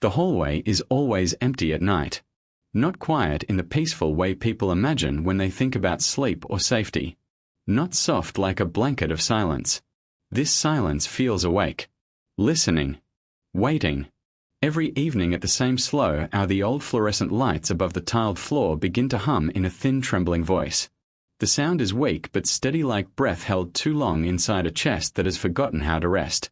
The hallway is always empty at night. Not quiet in the peaceful way people imagine when they think about sleep or safety. Not soft like a blanket of silence. This silence feels awake. Listening. Waiting. Every evening at the same slow hour the old fluorescent lights above the tiled floor begin to hum in a thin trembling voice. The sound is weak but steady like breath held too long inside a chest that has forgotten how to rest.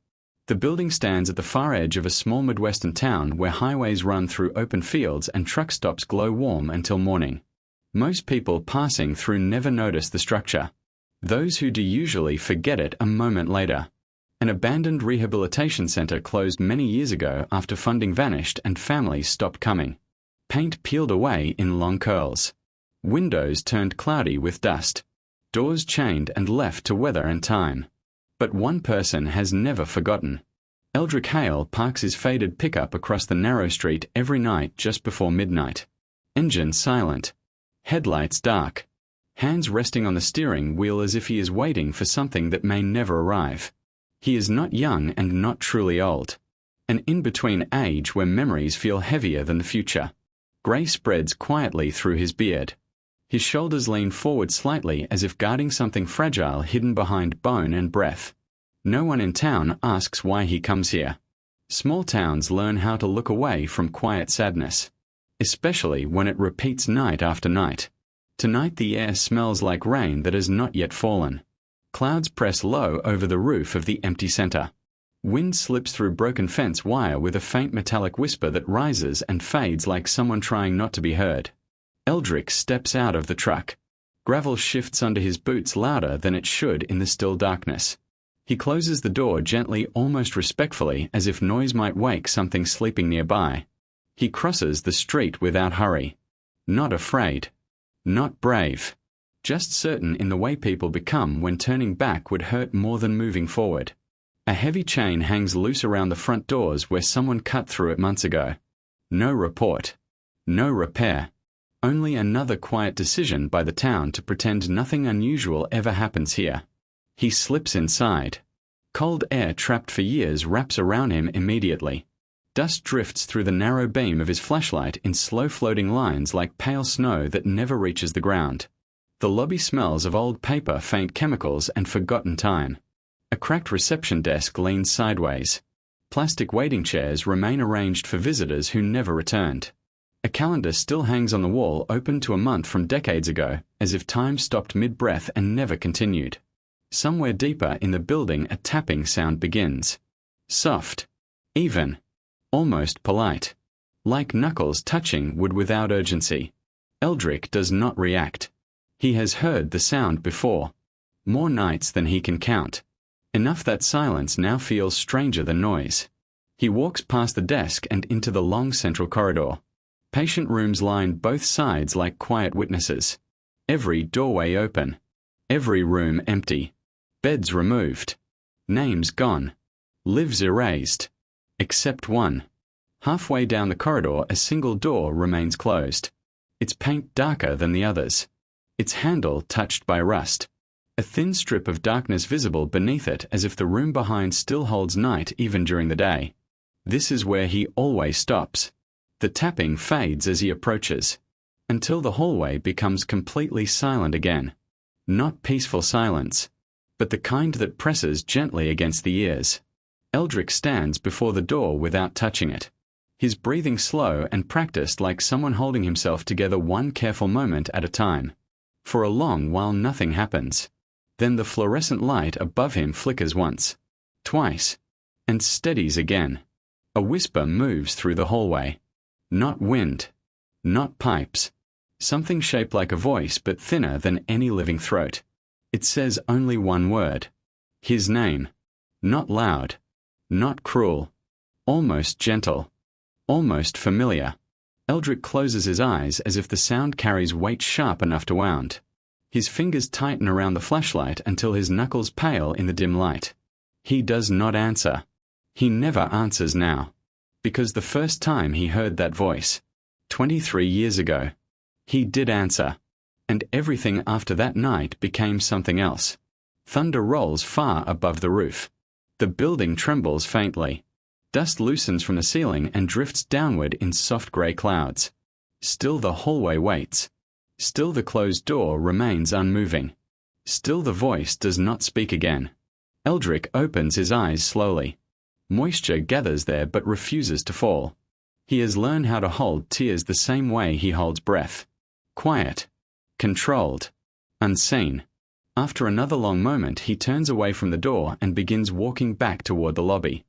The building stands at the far edge of a small Midwestern town where highways run through open fields and truck stops glow warm until morning. Most people passing through never notice the structure. Those who do usually forget it a moment later. An abandoned rehabilitation center closed many years ago after funding vanished and families stopped coming. Paint peeled away in long curls. Windows turned cloudy with dust. Doors chained and left to weather and time. But one person has never forgotten. Eldrick Hale parks his faded pickup across the narrow street every night just before midnight. Engine silent. Headlights dark. Hands resting on the steering wheel as if he is waiting for something that may never arrive. He is not young and not truly old. An in-between age where memories feel heavier than the future. Grey spreads quietly through his beard. His shoulders lean forward slightly as if guarding something fragile hidden behind bone and breath. No one in town asks why he comes here. Small towns learn how to look away from quiet sadness, especially when it repeats night after night. Tonight the air smells like rain that has not yet fallen. Clouds press low over the roof of the empty center. Wind slips through broken fence wire with a faint metallic whisper that rises and fades like someone trying not to be heard. Eldrick steps out of the truck. Gravel shifts under his boots louder than it should in the still darkness. He closes the door gently, almost respectfully, as if noise might wake something sleeping nearby. He crosses the street without hurry. Not afraid. Not brave. Just certain in the way people become when turning back would hurt more than moving forward. A heavy chain hangs loose around the front doors where someone cut through it months ago. No report. No repair. Only another quiet decision by the town to pretend nothing unusual ever happens here. He slips inside. Cold air trapped for years wraps around him immediately. Dust drifts through the narrow beam of his flashlight in slow floating lines like pale snow that never reaches the ground. The lobby smells of old paper, faint chemicals, and forgotten time. A cracked reception desk leans sideways. Plastic waiting chairs remain arranged for visitors who never returned. A calendar still hangs on the wall open to a month from decades ago, as if time stopped mid-breath and never continued. Somewhere deeper in the building a tapping sound begins. Soft. Even. Almost polite. Like knuckles touching wood without urgency. Eldrick does not react. He has heard the sound before. More nights than he can count. Enough that silence now feels stranger than noise. He walks past the desk and into the long central corridor. Patient rooms line both sides like quiet witnesses. Every doorway open. Every room empty. Beds removed. Names gone. Lives erased. Except one. Halfway down the corridor a single door remains closed. Its paint darker than the others. Its handle touched by rust. A thin strip of darkness visible beneath it as if the room behind still holds night even during the day. This is where he always stops. The tapping fades as he approaches, until the hallway becomes completely silent again. Not peaceful silence, but the kind that presses gently against the ears. Eldrick stands before the door without touching it. His breathing slow and practiced like someone holding himself together one careful moment at a time. For a long while nothing happens. Then the fluorescent light above him flickers once, twice, and steadies again. A whisper moves through the hallway. Not wind. Not pipes. Something shaped like a voice but thinner than any living throat. It says only one word. His name. Not loud. Not cruel. Almost gentle. Almost familiar. Eldrick closes his eyes as if the sound carries weight sharp enough to wound. His fingers tighten around the flashlight until his knuckles pale in the dim light. He does not answer. He never answers now. Because the first time he heard that voice, 23 years ago, he did answer. And everything after that night became something else. Thunder rolls far above the roof. The building trembles faintly. Dust loosens from the ceiling and drifts downward in soft grey clouds. Still the hallway waits. Still the closed door remains unmoving. Still the voice does not speak again. Eldrick opens his eyes slowly. Moisture gathers there but refuses to fall. He has learned how to hold tears the same way he holds breath. Quiet. Controlled. Unseen. After another long moment, he turns away from the door and begins walking back toward the lobby.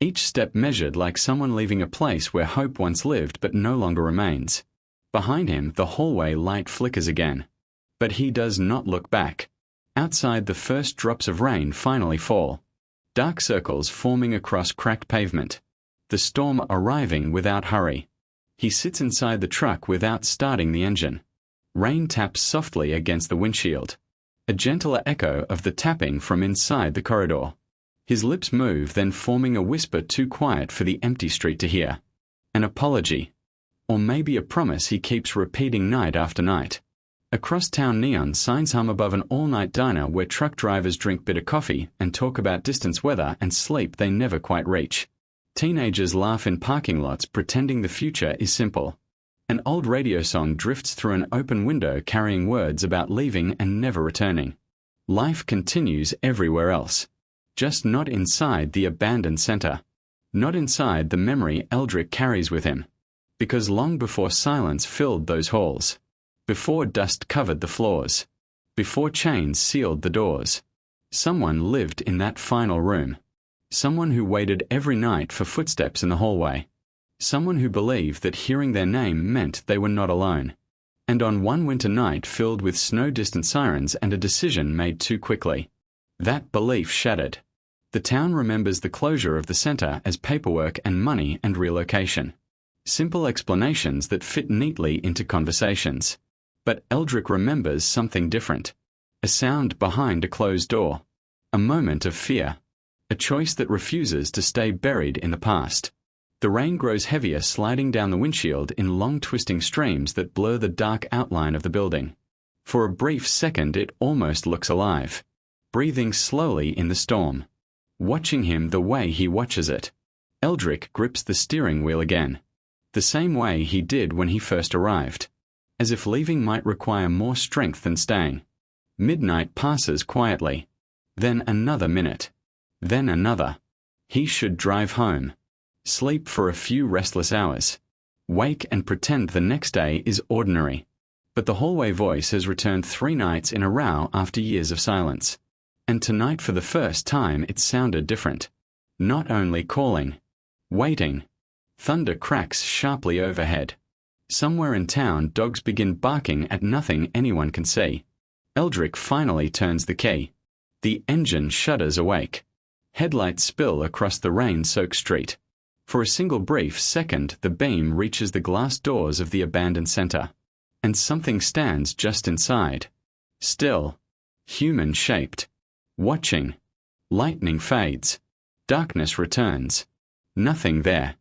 Each step measured like someone leaving a place where hope once lived but no longer remains. Behind him, the hallway light flickers again. But he does not look back. Outside, the first drops of rain finally fall. Dark circles forming across cracked pavement. The storm arriving without hurry. He sits inside the truck without starting the engine. Rain taps softly against the windshield. A gentler echo of the tapping from inside the corridor. His lips move, then forming a whisper too quiet for the empty street to hear. An apology. Or maybe a promise he keeps repeating night after night. Across town, neon signs hum above an all-night diner where truck drivers drink bitter coffee and talk about distance weather and sleep they never quite reach. Teenagers laugh in parking lots pretending the future is simple. An old radio song drifts through an open window carrying words about leaving and never returning. Life continues everywhere else. Just not inside the abandoned center. Not inside the memory Eldrick carries with him. Because long before silence filled those halls, before dust covered the floors, before chains sealed the doors, someone lived in that final room. Someone who waited every night for footsteps in the hallway. Someone who believed that hearing their name meant they were not alone. And on one winter night filled with snow-distant sirens and a decision made too quickly, that belief shattered. The town remembers the closure of the center as paperwork and money and relocation. Simple explanations that fit neatly into conversations. But Eldrick remembers something different. A sound behind a closed door. A moment of fear. A choice that refuses to stay buried in the past. The rain grows heavier, sliding down the windshield in long twisting streams that blur the dark outline of the building. For a brief second it almost looks alive. Breathing slowly in the storm. Watching him the way he watches it. Eldrick grips the steering wheel again. The same way he did when he first arrived. As if leaving might require more strength than staying. Midnight passes quietly. Then another minute. Then another. He should drive home. Sleep for a few restless hours. Wake and pretend the next day is ordinary. But the hallway voice has returned 3 nights in a row after years of silence. And tonight for the first time it sounded different. Not only calling. Waiting. Thunder cracks sharply overhead. Somewhere in town dogs begin barking at nothing anyone can see. Eldrick finally turns the key. The engine shudders awake. Headlights spill across the rain-soaked street. For a single brief second the beam reaches the glass doors of the abandoned center. And something stands just inside. Still. Human-shaped. Watching. Lightning fades. Darkness returns. Nothing there.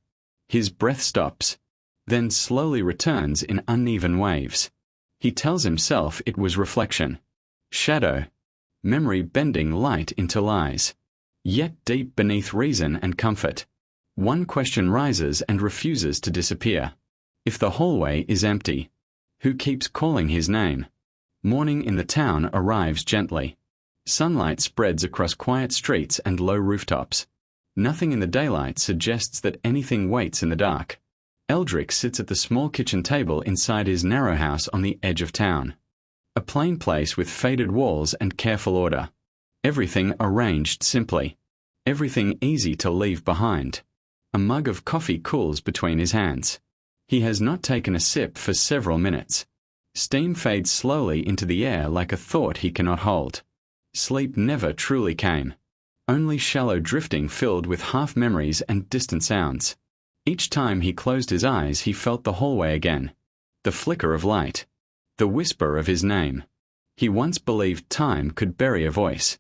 His breath stops. Then slowly returns in uneven waves. He tells himself it was reflection. Shadow. Memory bending light into lies. Yet deep beneath reason and comfort. One question rises and refuses to disappear. If the hallway is empty, who keeps calling his name? Morning in the town arrives gently. Sunlight spreads across quiet streets and low rooftops. Nothing in the daylight suggests that anything waits in the dark. Eldrick sits at the small kitchen table inside his narrow house on the edge of town. A plain place with faded walls and careful order. Everything arranged simply. Everything easy to leave behind. A mug of coffee cools between his hands. He has not taken a sip for several minutes. Steam fades slowly into the air like a thought he cannot hold. Sleep never truly came. Only shallow drifting filled with half-memories and distant sounds. Each time he closed his eyes he felt the hallway again. The flicker of light. The whisper of his name. He once believed time could bury a voice.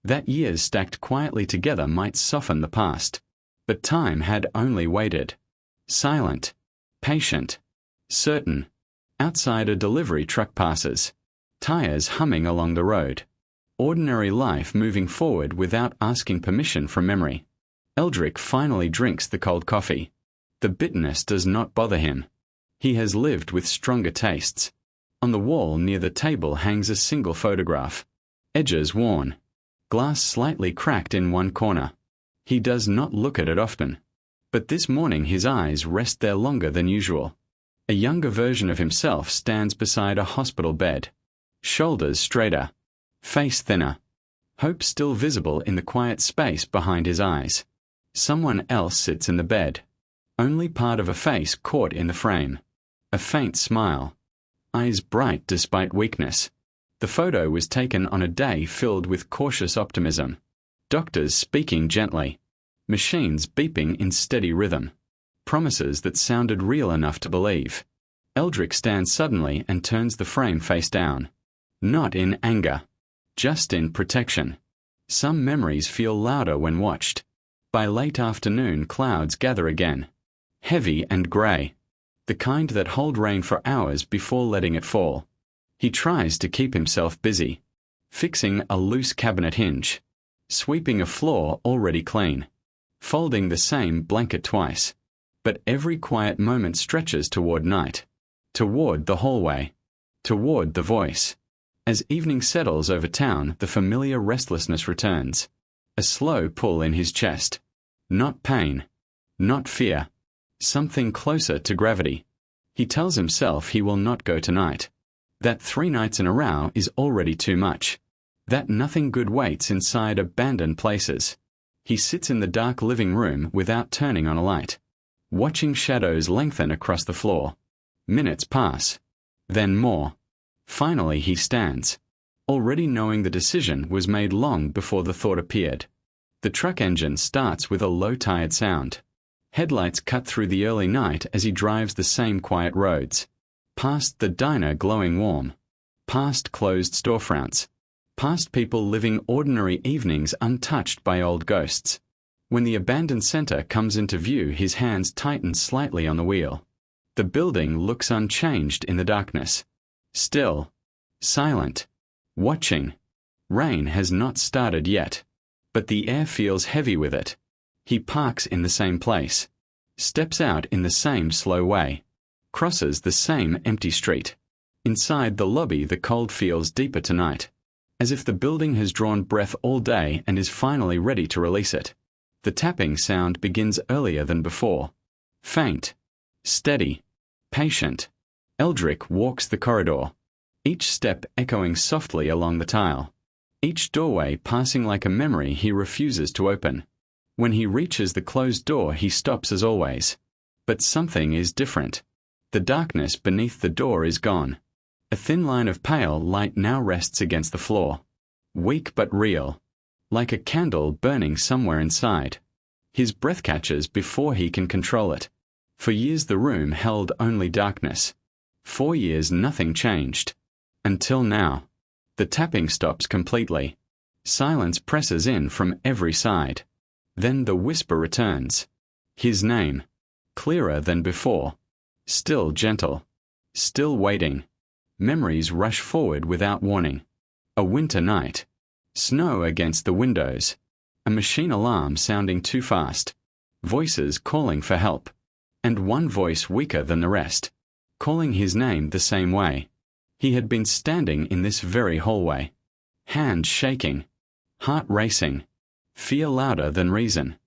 That years stacked quietly together might soften the past. But time had only waited. Silent. Patient. Certain. Outside a delivery truck passes. Tires humming along the road. Ordinary life moving forward without asking permission from memory. Eldrick finally drinks the cold coffee. The bitterness does not bother him. He has lived with stronger tastes. On the wall near the table hangs a single photograph. Edges worn. Glass slightly cracked in one corner. He does not look at it often. But this morning his eyes rest there longer than usual. A younger version of himself stands beside a hospital bed. Shoulders straighter. Face thinner. Hope still visible in the quiet space behind his eyes. Someone else sits in the bed. Only part of a face caught in the frame. A faint smile. Eyes bright despite weakness. The photo was taken on a day filled with cautious optimism. Doctors speaking gently. Machines beeping in steady rhythm. Promises that sounded real enough to believe. Eldrick stands suddenly and turns the frame face down. Not in anger. Just in protection. Some memories feel louder when watched. By late afternoon clouds gather again. Heavy and grey. The kind that hold rain for hours before letting it fall. He tries to keep himself busy. Fixing a loose cabinet hinge. Sweeping a floor already clean. Folding the same blanket twice. But every quiet moment stretches toward night. Toward the hallway. Toward the voice. As evening settles over town, the familiar restlessness returns. A slow pull in his chest. Not pain. Not fear. Something closer to gravity. He tells himself he will not go tonight. That 3 nights in a row is already too much. That nothing good waits inside abandoned places. He sits in the dark living room without turning on a light. Watching shadows lengthen across the floor. Minutes pass. Then more. Finally he stands. Already knowing the decision was made long before the thought appeared. The truck engine starts with a low-tired sound. Headlights cut through the early night as he drives the same quiet roads. Past the diner glowing warm. Past closed storefronts. Past people living ordinary evenings untouched by old ghosts. When the abandoned center comes into view, his hands tighten slightly on the wheel. The building looks unchanged in the darkness. Still. Silent. Watching. Rain has not started yet. But the air feels heavy with it. He parks in the same place. Steps out in the same slow way. Crosses the same empty street. Inside the lobby the cold feels deeper tonight. As if the building has drawn breath all day and is finally ready to release it. The tapping sound begins earlier than before. Faint. Steady. Patient. Eldrick walks the corridor. Each step echoing softly along the tile. Each doorway passing like a memory he refuses to open. When he reaches the closed door he stops as always. But something is different. The darkness beneath the door is gone. A thin line of pale light now rests against the floor. Weak but real. Like a candle burning somewhere inside. His breath catches before he can control it. For years the room held only darkness. 4 years nothing changed. Until now. The tapping stops completely. Silence presses in from every side. Then the whisper returns. His name. Clearer than before. Still gentle. Still waiting. Memories rush forward without warning. A winter night. Snow against the windows. A machine alarm sounding too fast. Voices calling for help. And one voice weaker than the rest. Calling his name the same way. He had been standing in this very hallway. Hand shaking. Heart racing. Fear louder than reason.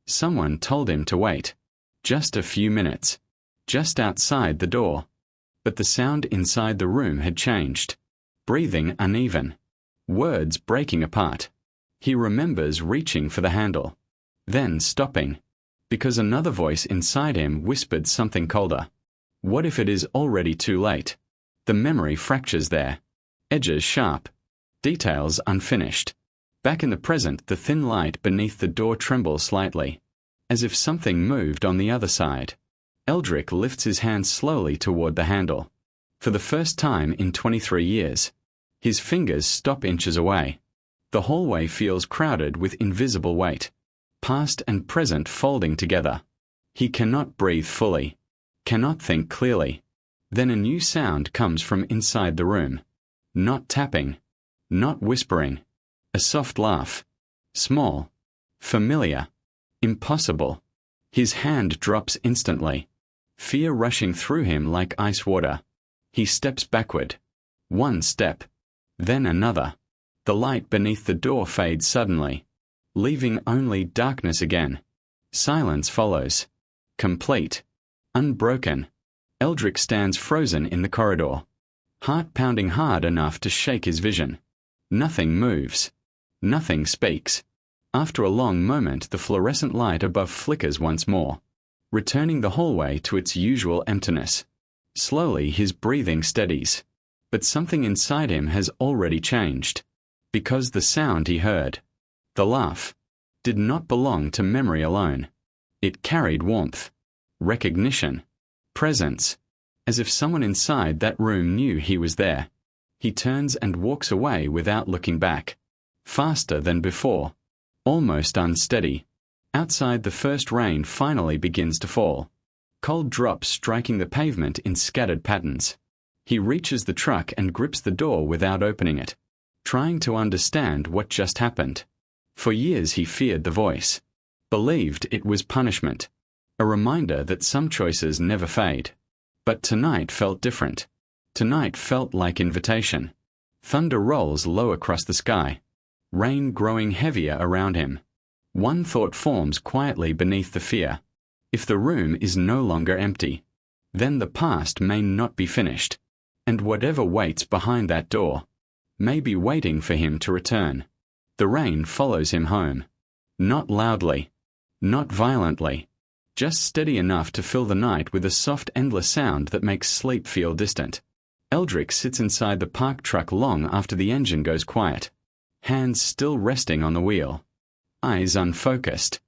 Someone told him to wait. Just a few minutes. Just outside the door. But the sound inside the room had changed. Breathing uneven. Words breaking apart. He remembers reaching for the handle. Then stopping. Because another voice inside him whispered something colder. What if it is already too late? The memory fractures there. Edges sharp. Details unfinished. Back in the present, the thin light beneath the door trembles slightly. As if something moved on the other side. Eldrick lifts his hand slowly toward the handle. For the first time in 23 years. His fingers stop inches away. The hallway feels crowded with invisible weight. Past and present folding together. He cannot breathe fully. Cannot think clearly. Then a new sound comes from inside the room. Not tapping. Not whispering. A soft laugh. Small. Familiar. Impossible. His hand drops instantly. Fear rushing through him like ice water. He steps backward. One step. Then another. The light beneath the door fades suddenly, leaving only darkness again. Silence follows. Complete. Unbroken. Eldrick stands frozen in the corridor, heart pounding hard enough to shake his vision. Nothing moves. Nothing speaks. After a long moment, the fluorescent light above flickers once more, returning the hallway to its usual emptiness. Slowly his breathing steadies, but something inside him has already changed, because the sound he heard, the laugh, did not belong to memory alone. It carried warmth, recognition, presence, as if someone inside that room knew he was there. He turns and walks away without looking back, faster than before, almost unsteady. Outside, the first rain finally begins to fall, cold drops striking the pavement in scattered patterns. He reaches the truck and grips the door without opening it, trying to understand what just happened. For years he feared the voice, believed it was punishment, a reminder that some choices never fade. But tonight felt different. Tonight felt like invitation. Thunder rolls low across the sky, rain growing heavier around him. One thought forms quietly beneath the fear. If the room is no longer empty, then the past may not be finished, and whatever waits behind that door may be waiting for him to return. The rain follows him home. Not loudly, not violently, just steady enough to fill the night with a soft, endless sound that makes sleep feel distant. Eldrick sits inside the parked truck long after the engine goes quiet, hands still resting on the wheel, eyes unfocused,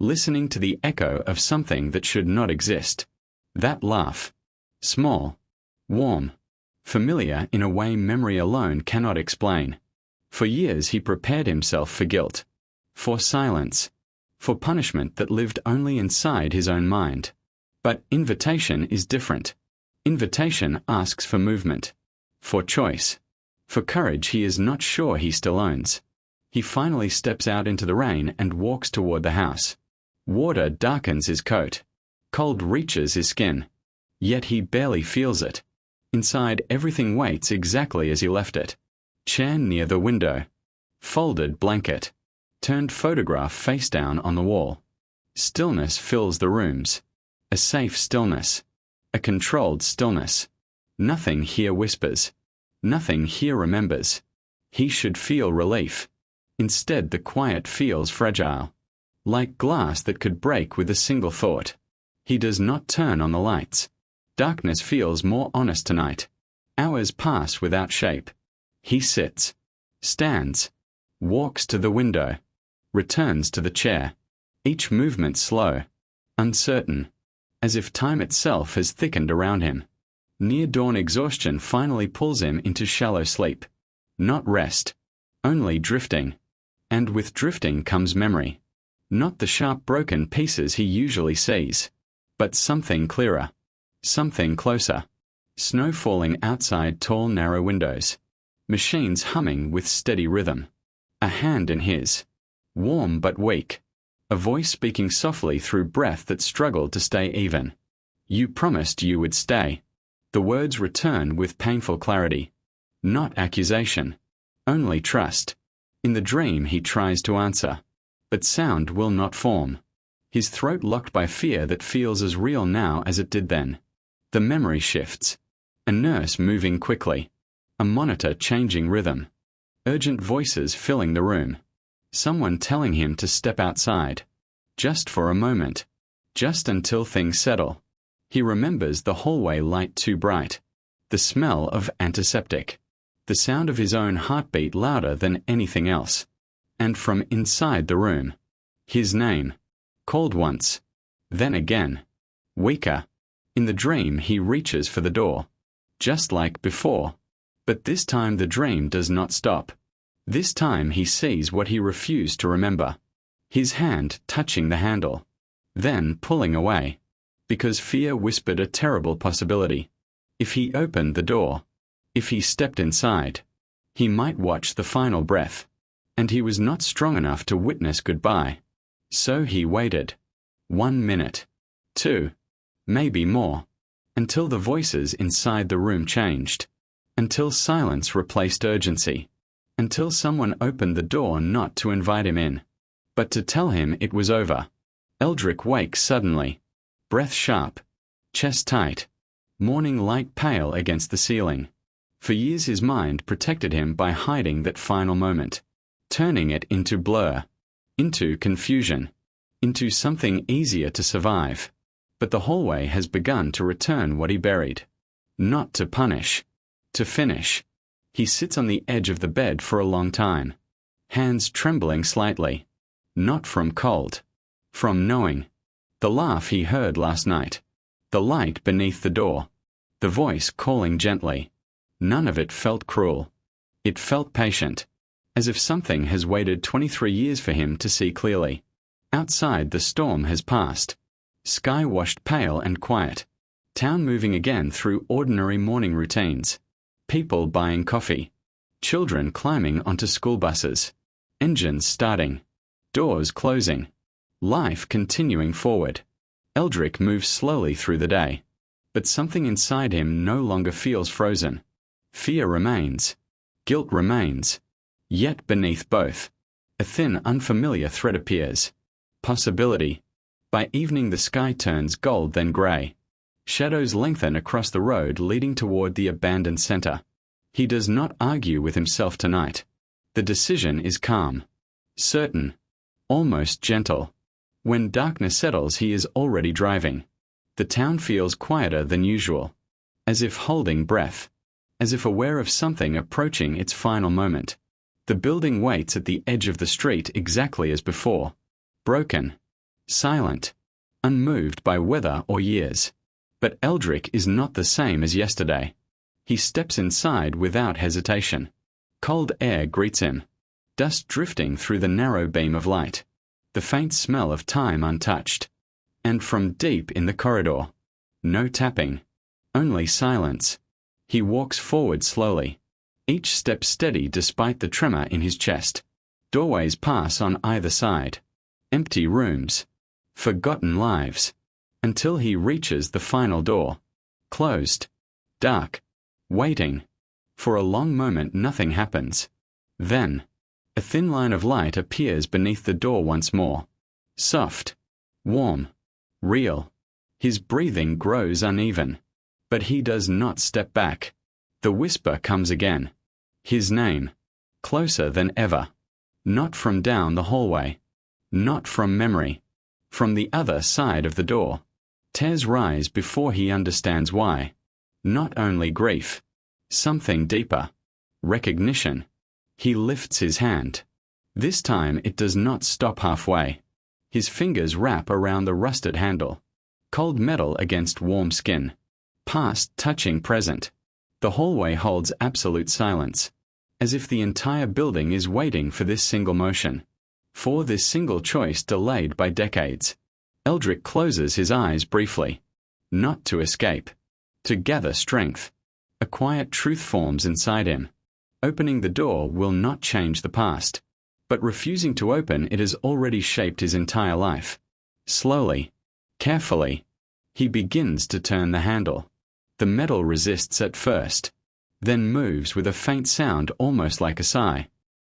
listening to the echo of something that should not exist. That laugh. Small, warm, familiar in a way memory alone cannot explain. For years he prepared himself for guilt, for silence, for punishment that lived only inside his own mind. But invitation is different. Invitation asks for movement, for choice, for courage he is not sure he still owns. He finally steps out into the rain and walks toward the house. Water darkens his coat. Cold reaches his skin. Yet he barely feels it. Inside, everything waits exactly as he left it. Chair near the window. Folded blanket. Turned photograph face down on the wall. Stillness fills the rooms. A safe stillness. A controlled stillness. Nothing here whispers. Nothing here remembers. He should feel relief. Instead, the quiet feels fragile, like glass that could break with a single thought. He does not turn on the lights. Darkness feels more honest tonight. Hours pass without shape. He sits, stands, walks to the window, returns to the chair, each movement slow, uncertain, as if time itself has thickened around him. Near-dawn exhaustion finally pulls him into shallow sleep. Not rest, only drifting. And with drifting comes memory. Not the sharp broken pieces he usually sees, but something clearer, something closer. Snow falling outside tall narrow windows. Machines humming with steady rhythm. A hand in his, warm but weak. A voice speaking softly through breath that struggled to stay even. You promised you would stay. The words return with painful clarity. Not accusation, only trust. In the dream he tries to answer, but sound will not form. His throat locked by fear that feels as real now as it did then. The memory shifts. A nurse moving quickly. A monitor changing rhythm. Urgent voices filling the room. Someone telling him to step outside. Just for a moment. Just until things settle. He remembers the hallway light too bright. The smell of antiseptic. The sound of his own heartbeat louder than anything else. And from inside the room, his name, called once, then again, weaker. In the dream he reaches for the door, just like before. But this time the dream does not stop. This time he sees what he refused to remember. His hand touching the handle, then pulling away, because fear whispered a terrible possibility. If he opened the door, if he stepped inside, he might watch the final breath, and he was not strong enough to witness goodbye. So he waited. 1 minute. 2. Maybe more. Until the voices inside the room changed. Until silence replaced urgency. Until someone opened the door not to invite him in, but to tell him it was over. Eldrick wakes suddenly. Breath sharp. Chest tight. Morning light pale against the ceiling. For years his mind protected him by hiding that final moment, turning it into blur, into confusion, into something easier to survive. But the hallway has begun to return what he buried. Not to punish. To finish. He sits on the edge of the bed for a long time. Hands trembling slightly. Not from cold. From knowing. The laugh he heard last night. The light beneath the door. The voice calling gently. None of it felt cruel. It felt patient. As if something has waited 23 years for him to see clearly. Outside the storm has passed. Sky washed pale and quiet. Town moving again through ordinary morning routines. People buying coffee. Children climbing onto school buses. Engines starting. Doors closing. Life continuing forward. Eldrick moves slowly through the day. But something inside him no longer feels frozen. Fear remains. Guilt remains. Yet beneath both, a thin, unfamiliar thread appears. Possibility. By evening the sky turns gold then grey. Shadows lengthen across the road leading toward the abandoned center. He does not argue with himself tonight. The decision is calm. Certain. Almost gentle. When darkness settles he is already driving. The town feels quieter than usual. As if holding breath. As if aware of something approaching its final moment. The building waits at the edge of the street exactly as before. Broken. Silent. Unmoved by weather or years. But Eldrick is not the same as yesterday. He steps inside without hesitation. Cold air greets him. Dust drifting through the narrow beam of light. The faint smell of time untouched. And from deep in the corridor. No tapping. Only silence. He walks forward slowly. Each step steady despite the tremor in his chest. Doorways pass on either side. Empty rooms. Forgotten lives. Until he reaches the final door. Closed. Dark. Waiting. For a long moment nothing happens. Then, a thin line of light appears beneath the door once more. Soft. Warm. Real. His breathing grows uneven. But he does not step back. The whisper comes again. His name. Closer than ever. Not from down the hallway. Not from memory. From the other side of the door. Tears rise before he understands why. Not only grief. Something deeper. Recognition. He lifts his hand. This time it does not stop halfway. His fingers wrap around the rusted handle. Cold metal against warm skin. Past touching present. The hallway holds absolute silence. As if the entire building is waiting for this single motion. For this single choice delayed by decades. Eldrick closes his eyes briefly. Not to escape. To gather strength. A quiet truth forms inside him. Opening the door will not change the past. But refusing to open it has already shaped his entire life. Slowly. Carefully. He begins to turn the handle. The metal resists at first. Then moves with a faint sound almost like a sigh.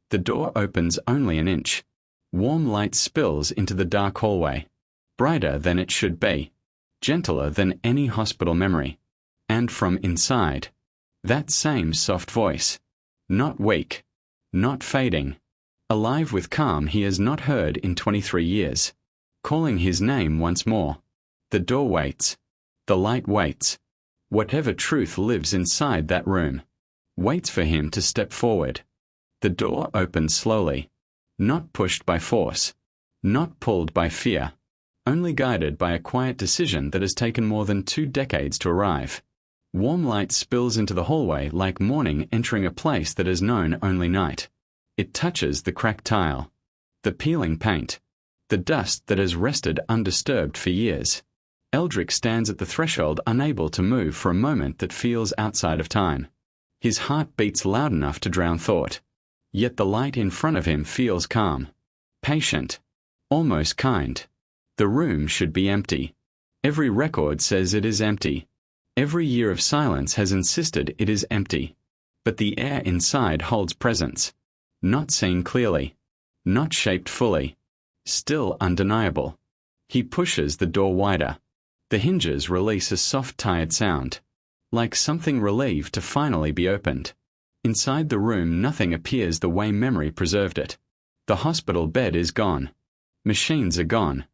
The door opens only an inch. Warm light spills into the dark hallway. Brighter than it should be. Gentler than any hospital memory. And from inside. That same soft voice. Not weak. Not fading. Alive with calm he has not heard in 23 years. Calling his name once more. The door waits. The light waits. Whatever truth lives inside that room. Waits for him to step forward. The door opens slowly. Not pushed by force. Not pulled by fear. Only guided by a quiet decision that has taken more than 2 decades to arrive. Warm light spills into the hallway like morning entering a place that has known only night. It touches the cracked tile. The peeling paint. The dust that has rested undisturbed for years. Eldrick stands at the threshold unable to move for a moment that feels outside of time. His heart beats loud enough to drown thought. Yet the light in front of him feels calm. Patient. almost kind. The room should be empty. Every record says it is empty. Every year of silence has insisted it is empty. But the air inside holds presence. Not seen clearly. Not shaped fully. Still undeniable. He pushes the door wider. The hinges release a soft, tired sound, like something relieved to finally be opened. Inside the room nothing appears the way memory preserved it. The hospital bed is gone. Machines are gone.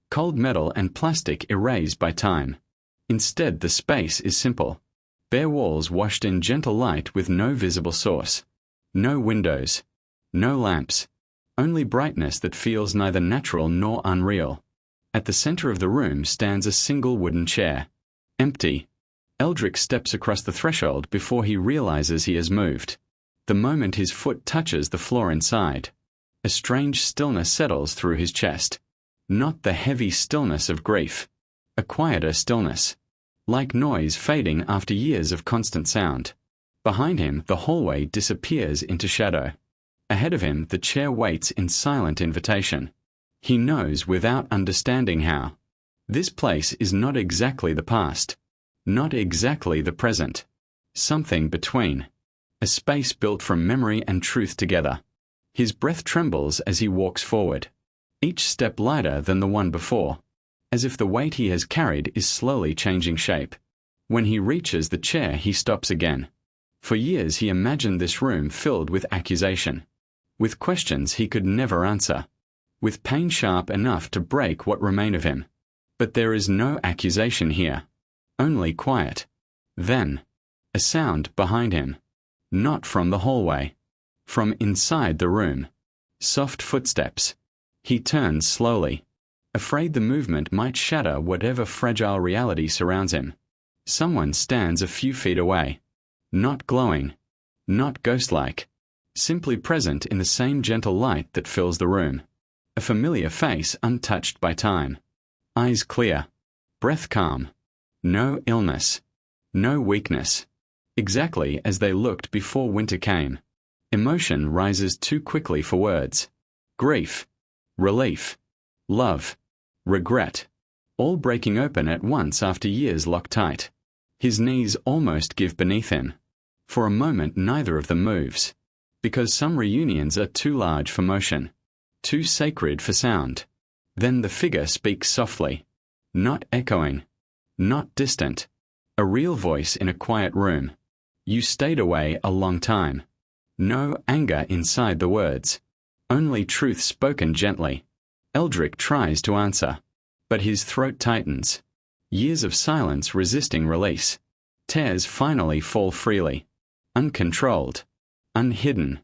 Cold metal and plastic erased by time. Instead the space is simple. Bare walls washed in gentle light with no visible source. No windows. No lamps. Only brightness that feels neither natural nor unreal. At the center of the room stands a single wooden chair. Empty. Eldrick steps across the threshold before he realizes he has moved. The moment his foot touches the floor inside, a strange stillness settles through his chest. Not the heavy stillness of grief. A quieter stillness. Like noise fading after years of constant sound. Behind him, the hallway disappears into shadow. Ahead of him, the chair waits in silent invitation. He knows without understanding how. This place is not exactly the past. Not exactly the present. Something between. A space built from memory and truth together. His breath trembles as he walks forward. Each step lighter than the one before. As if the weight he has carried is slowly changing shape. When he reaches the chair, he stops again. For years he imagined this room filled with accusation. With questions he could never answer. With pain sharp enough to break what remained of him. But there is no accusation here. Only quiet. Then, a sound behind him. Not from the hallway. From inside the room. Soft footsteps. He turns slowly. Afraid the movement might shatter whatever fragile reality surrounds him. Someone stands a few feet away. Not glowing. Not ghost-like. Simply present in the same gentle light that fills the room. A familiar face untouched by time. Eyes clear. Breath calm. No illness. No weakness. Exactly as they looked before winter came. Emotion rises too quickly for words. Grief. Relief. Love. Regret. All breaking open at once after years locked tight. His knees almost give beneath him. For a moment neither of them moves. Because some reunions are too large for motion, too sacred for sound. Then the figure speaks softly. Not echoing. Not distant. A real voice in a quiet room. You stayed away a long time. No anger inside the words. Only truth spoken gently. Eldrick tries to answer. But his throat tightens. Years of silence resisting release. Tears finally fall freely. Uncontrolled. Unhidden.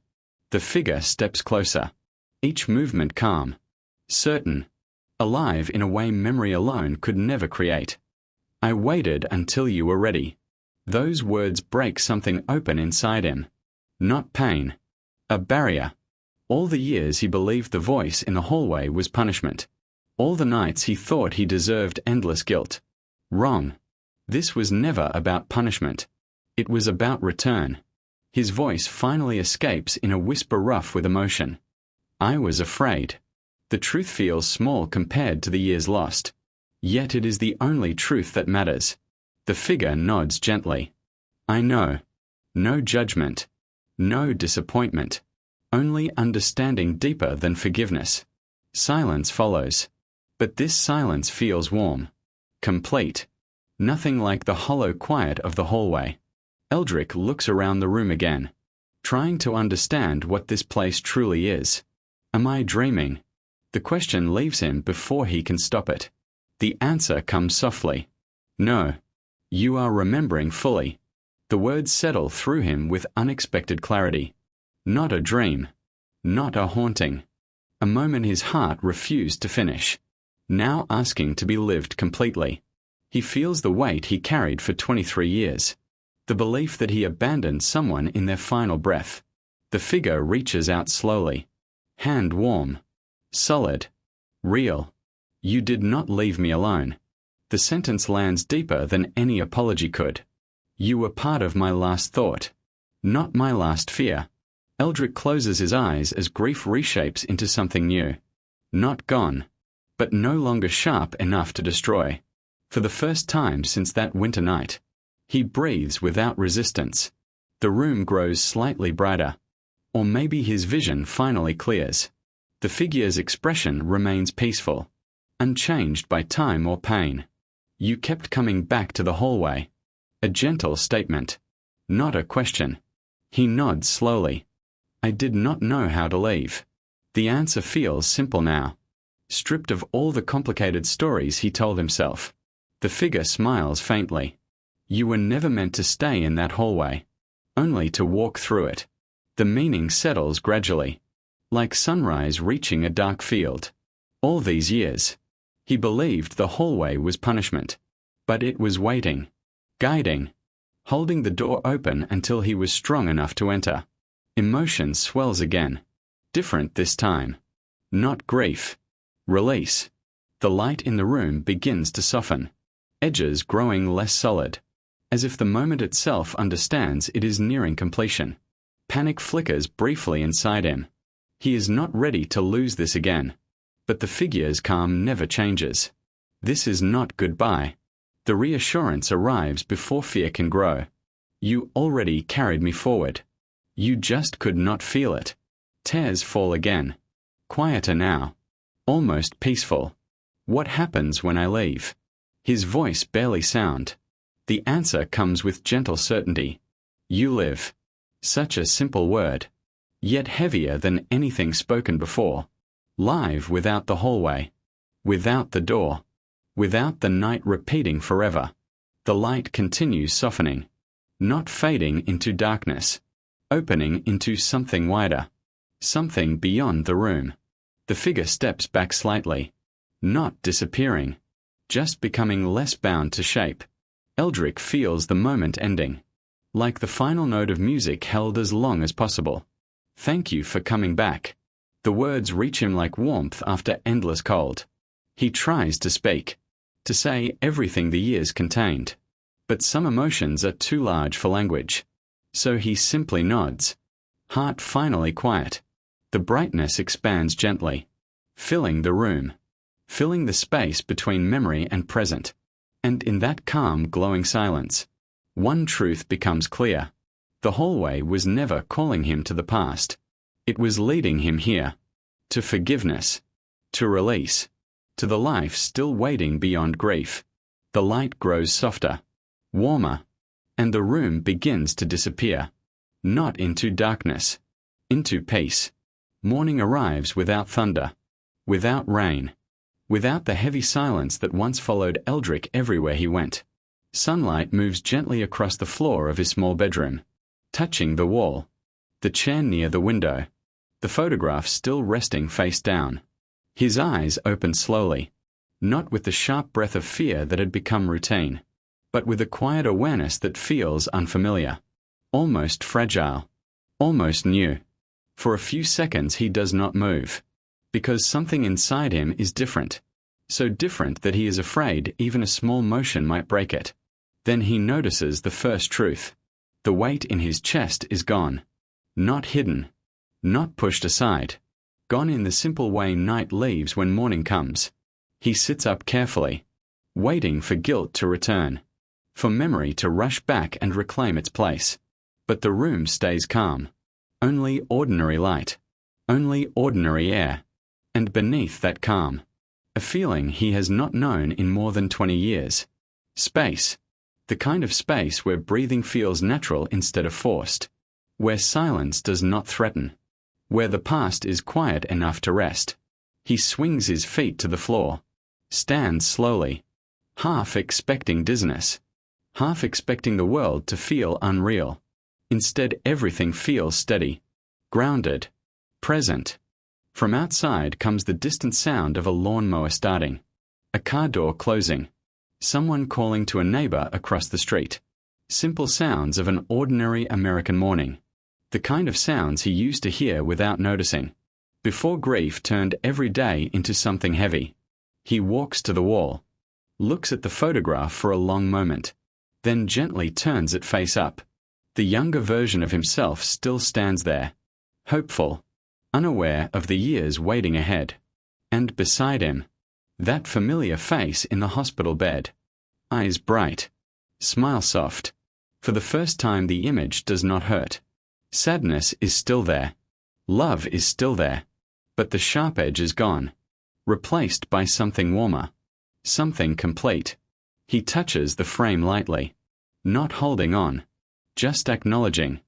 The figure steps closer. Each movement calm. Certain. Alive in a way memory alone could never create. I waited until you were ready. Those words break something open inside him. Not pain. A barrier. All the years he believed the voice in the hallway was punishment. All the nights he thought he deserved endless guilt. Wrong. This was never about punishment. It was about return. His voice finally escapes in a whisper rough with emotion. I was afraid. The truth feels small compared to the years lost. Yet it is the only truth that matters. The figure nods gently. I know. No judgment. No disappointment. Only understanding deeper than forgiveness. Silence follows. But this silence feels warm. Complete. Nothing like the hollow quiet of the hallway. Eldrick looks around the room again, trying to understand what this place truly is. Am I dreaming? The question leaves him before he can stop it. The answer comes softly. No. You are remembering fully. The words settle through him with unexpected clarity. Not a dream. Not a haunting. A moment his heart refused to finish. Now asking to be lived completely. He feels the weight he carried for 23 years. The belief that he abandoned someone in their final breath. The figure reaches out slowly. Hand warm. Solid. Real. You did not leave me alone. The sentence lands deeper than any apology could. You were part of my last thought. Not my last fear. Eldrick closes his eyes as grief reshapes into something new. Not gone, but no longer sharp enough to destroy. For the first time since that winter night, he breathes without resistance. The room grows slightly brighter. Or maybe his vision finally clears. The figure's expression remains peaceful, unchanged by time or pain. You kept coming back to the hallway. A gentle statement, not a question. He nods slowly. I did not know how to leave. The answer feels simple now. Stripped of all the complicated stories he told himself. The figure smiles faintly. You were never meant to stay in that hallway, only to walk through it. The meaning settles gradually, like sunrise reaching a dark field. All these years, he believed the hallway was punishment, but it was waiting, guiding, holding the door open until he was strong enough to enter. Emotion swells again, different this time. Not grief. Release. The light in the room begins to soften, edges growing less solid, as if the moment itself understands it is nearing completion. Panic flickers briefly inside him. He is not ready to lose this again. But the figure's calm never changes. This is not goodbye. The reassurance arrives before fear can grow. You already carried me forward. You just could not feel it. Tears fall again. Quieter now. Almost peaceful. What happens when I leave? His voice barely sound. The answer comes with gentle certainty. You live. Such a simple word, yet heavier than anything spoken before. Live without the hallway, without the door, without the night repeating forever. The light continues softening, not fading into darkness, opening into something wider, something beyond the room. The figure steps back slightly, not disappearing, just becoming less bound to shape. Eldrick feels the moment ending, like the final note of music held as long as possible. Thank you for coming back. The words reach him like warmth after endless cold. He tries to speak, to say everything the years contained. But some emotions are too large for language. So he simply nods. Heart finally quiet. The brightness expands gently, filling the room, filling the space between memory and present. And in that calm, glowing silence, one truth becomes clear. The hallway was never calling him to the past. It was leading him here, to forgiveness, to release, to the life still waiting beyond grief. The light grows softer, warmer, and the room begins to disappear. Not into darkness, into peace. Morning arrives without thunder, without rain, without the heavy silence that once followed Eldrick everywhere he went. Sunlight moves gently across the floor of his small bedroom, touching the wall, the chair near the window, the photograph still resting face down. His eyes open slowly, not with the sharp breath of fear that had become routine, but with a quiet awareness that feels unfamiliar, almost fragile, almost new. For a few seconds he does not move, because something inside him is different, so different that he is afraid even a small motion might break it. Then he notices the first truth. The weight in his chest is gone. Not hidden, not pushed aside, gone in the simple way night leaves when morning comes. He sits up carefully, waiting for guilt to return, for memory to rush back and reclaim its place. But the room stays calm. Only ordinary light, only ordinary air, and beneath that calm, a feeling he has not known in more than 20 years. Space. The kind of space where breathing feels natural instead of forced, where silence does not threaten, where the past is quiet enough to rest. He swings his feet to the floor, stands slowly, half expecting dizziness, half expecting the world to feel unreal. Instead, everything feels steady, grounded, present. From outside comes the distant sound of a lawnmower starting, a car door closing, someone calling to a neighbor across the street. Simple sounds of an ordinary American morning. The kind of sounds he used to hear without noticing, before grief turned every day into something heavy. He walks to the wall, looks at the photograph for a long moment, then gently turns it face up. The younger version of himself still stands there, hopeful, unaware of the years waiting ahead. And beside him, that familiar face in the hospital bed. Eyes bright. Smile soft. For the first time the image does not hurt. Sadness is still there. Love is still there. But the sharp edge is gone. Replaced by something warmer. Something complete. He touches the frame lightly. Not holding on. Just acknowledging.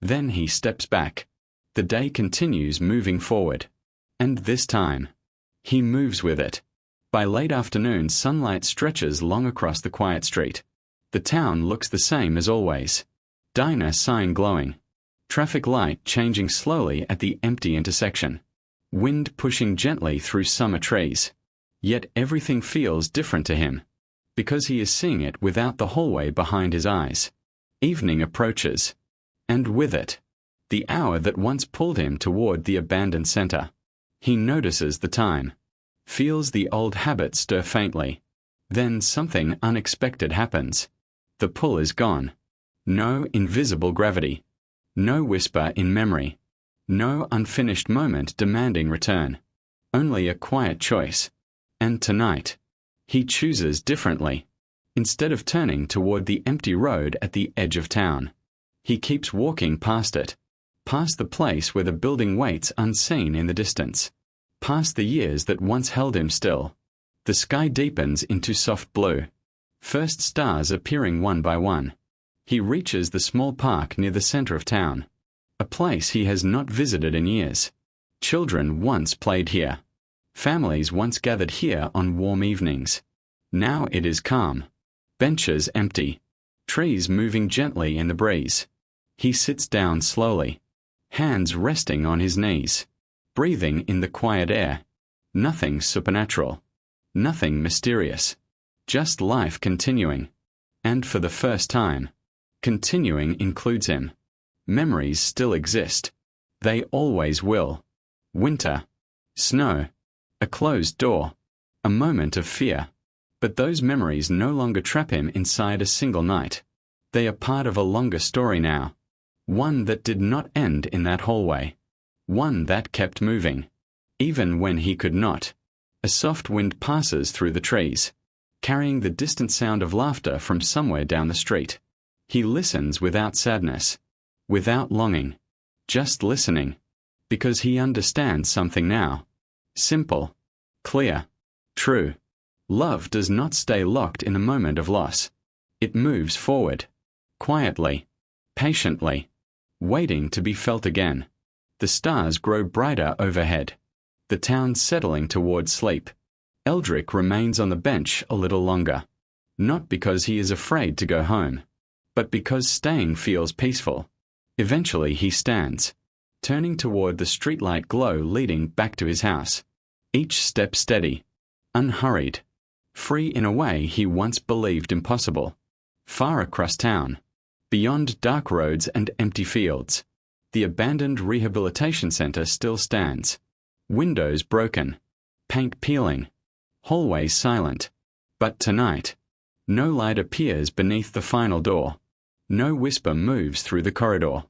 Then he steps back. The day continues moving forward. And this time, he moves with it. By late afternoon, sunlight stretches long across the quiet street. The town looks the same as always. Diner sign glowing. Traffic light changing slowly at the empty intersection. Wind pushing gently through summer trees. Yet everything feels different to him, because he is seeing it without the hallway behind his eyes. Evening approaches. And with it, the hour that once pulled him toward the abandoned center. He notices the time. Feels the old habit stir faintly. Then something unexpected happens. The pull is gone. No invisible gravity. No whisper in memory. No unfinished moment demanding return. Only a quiet choice. And tonight, he chooses differently. Instead of turning toward the empty road at the edge of town, he keeps walking past it. Past the place where the building waits unseen in the distance. Past the years that once held him still. The sky deepens into soft blue. First stars appearing one by one. He reaches the small park near the center of town. A place he has not visited in years. Children once played here. Families once gathered here on warm evenings. Now it is calm. Benches empty. Trees moving gently in the breeze. He sits down slowly. Hands resting on his knees. Breathing in the quiet air. Nothing supernatural. Nothing mysterious. Just life continuing. And for the first time, continuing includes him. Memories still exist. They always will. Winter. Snow. A closed door. A moment of fear. But those memories no longer trap him inside a single night. They are part of a longer story now. One that did not end in that hallway. One that kept moving. Even when he could not. A soft wind passes through the trees, carrying the distant sound of laughter from somewhere down the street. He listens without sadness, without longing, just listening, because he understands something now. Simple, clear, true. Love does not stay locked in the moment of loss. It moves forward, quietly, patiently, waiting to be felt again. The stars grow brighter overhead. The town settling toward sleep. Eldrick remains on the bench a little longer. Not because he is afraid to go home, but because staying feels peaceful. Eventually he stands, turning toward the streetlight glow leading back to his house. Each step steady, unhurried, free in a way he once believed impossible. Far across town, beyond dark roads and empty fields, the abandoned rehabilitation center still stands. Windows broken, paint peeling, hallways silent. But tonight, no light appears beneath the final door. No whisper moves through the corridor.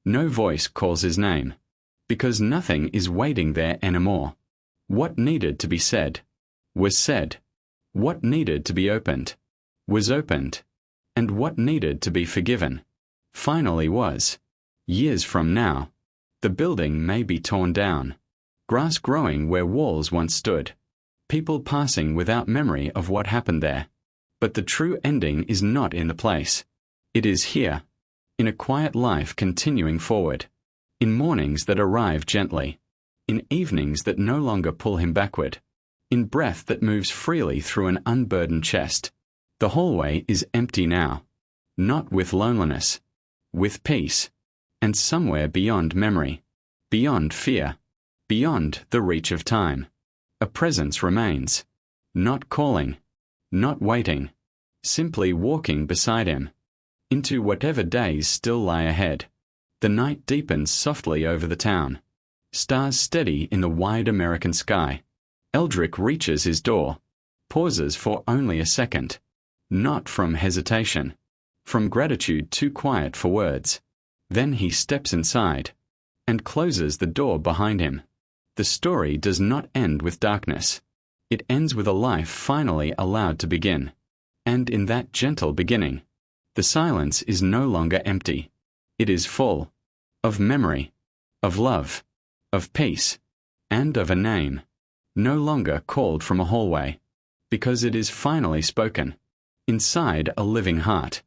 No voice calls his name. Because nothing is waiting there anymore. What needed to be said was said. What needed to be opened was opened. And what needed to be forgiven finally was. Years from now, the building may be torn down. Grass growing where walls once stood. People passing without memory of what happened there. But the true ending is not in the place. It is here, in a quiet life continuing forward, in mornings that arrive gently, in evenings that no longer pull him backward, in breath that moves freely through an unburdened chest. The hallway is empty now, not with loneliness, with peace, and somewhere beyond memory, beyond fear, beyond the reach of time, a presence remains, not calling, not waiting, simply walking beside him, into whatever days still lie ahead. The night deepens softly over the town, stars steady in the wide American sky. Eldrick reaches his door, pauses for only a second, not from hesitation, from gratitude too quiet for words. Then he steps inside, and closes the door behind him. The story does not end with darkness. It ends with a life finally allowed to begin. And in that gentle beginning, the silence is no longer empty. It is full of memory, of love, of peace, and of a name, no longer called from a hallway, because it is finally spoken, inside a living heart.